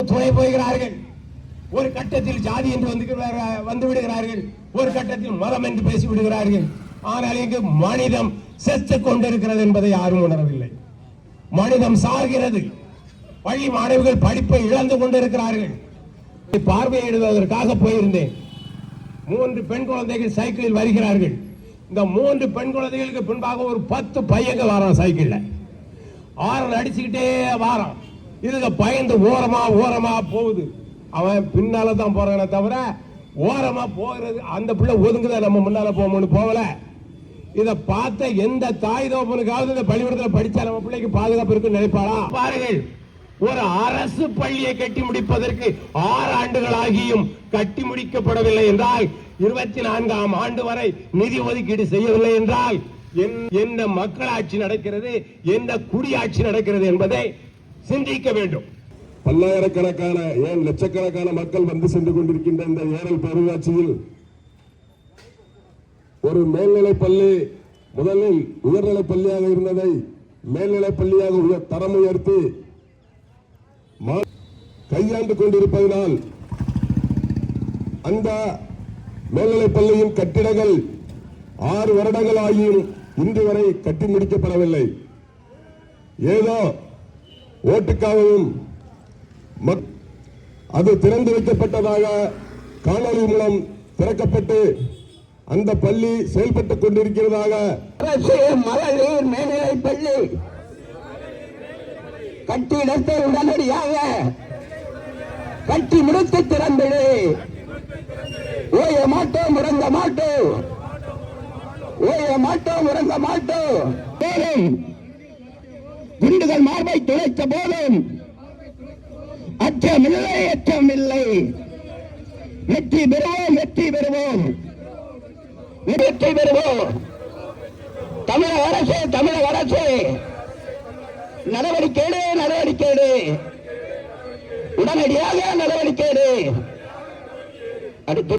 துணை போகிறார்கள். ஒரு கட்டத்தில் ஜாதி என்று வந்து விடுகிறார்கள், ஒரு கட்டத்தில் மதம் என்று பேசி விடுகிறார்கள். ஆனால் இங்கு மனிதம் செத்துக் கொண்டிருக்கிறது என்பதை யாரும் உணரவில்லை. மனிதம் சாகிறது. பள்ளி மாணவிகள் படிப்பை இழந்து கொண்டிருக்கிறார்கள். பார்வையிடுவதற்காக போயிருந்தேன். 3 பெண் குழந்தைகள் சைக்கிளில் வருகிறார்கள். இந்த 3 பெண் குழந்தைகளுக்கு பின்பாக ஒரு 10 பையங்க வாரான் சைக்கிள்ல. ஆரன் அடிச்சுக்கிட்டே வாரான். இதுக்கு பயந்து ஓரமா போகுது. அவன் பின்னால தான் போறானே தவிர ஓரமா போகிறது அந்த பிள்ளை ஒதுங்குதான் நம்ம முன்னால போகல. இதை பார்த்த எந்த தாய் தோப்பனுக்காவது இந்த பள்ளிக்கூடத்தில் படிச்சா நம்ம பிள்ளைக்கு பாதுகாப்பு இருக்கு நினைப்பாளா? பாருங்கள், ஒரு அரசு பள்ளியை கட்டி முடிப்பதற்கு 6 ஆண்டுகள் ஆகியும் கட்டி முடிக்கப்படவில்லை என்றால், 24ஆம் ஆண்டு வரை நிதி ஒதுக்கீடு செய்யவில்லை என்றால் என்ன மக்களாட்சி நடக்கிறது, என்ன குடியாட்சி நடக்கிறது என்பதை சிந்திக்க வேண்டும். பல்லாயிரக்கணக்கான ஏன் லட்சக்கணக்கான மக்கள் வந்து சென்று கொண்டிருக்கின்ற இந்த ஏரல் பேரூராட்சியில் ஒரு மேல்நிலைப் பள்ளி முதலில் உயர்நிலைப் பள்ளியாக இருந்ததை மேல்நிலைப் பள்ளியாக தரம் உயர்த்தி கையாண்டு கொண்டிருப்பதனால் அந்த மேல்நிலைப் பள்ளியின் கட்டிடங்கள் 6 வருடங்கள் ஆகியும் இன்று வரை கட்டி முடிக்கப்படவில்லை. ஏதோ ஓட்டுக்காகவும் அது திறந்து வைக்கப்பட்டதாக காணொலி மூலம் திறக்கப்பட்டு அந்த பள்ளி செயல்பட்டுக் கொண்டிருக்கிறதாக மகளிர் மேல்நிலைப் பள்ளி கட்டிடத்தை உடனடியாக கட்டி முடித்து திறந்தது. ஓய மாட்டோம், முறங்க மாட்டோம், ஓய மாட்டோம், முறங்க மாட்டோம். குண்டுகள் மார்பை துளைத்த போதும் அச்சமில்லை. வெற்றி பெறுவோம், வெற்றி பெறுவோம், வெற்றி பெறுவோம். தமிழக அரசு நடவடிக்கை உடனடியாக நடவடிக்கை.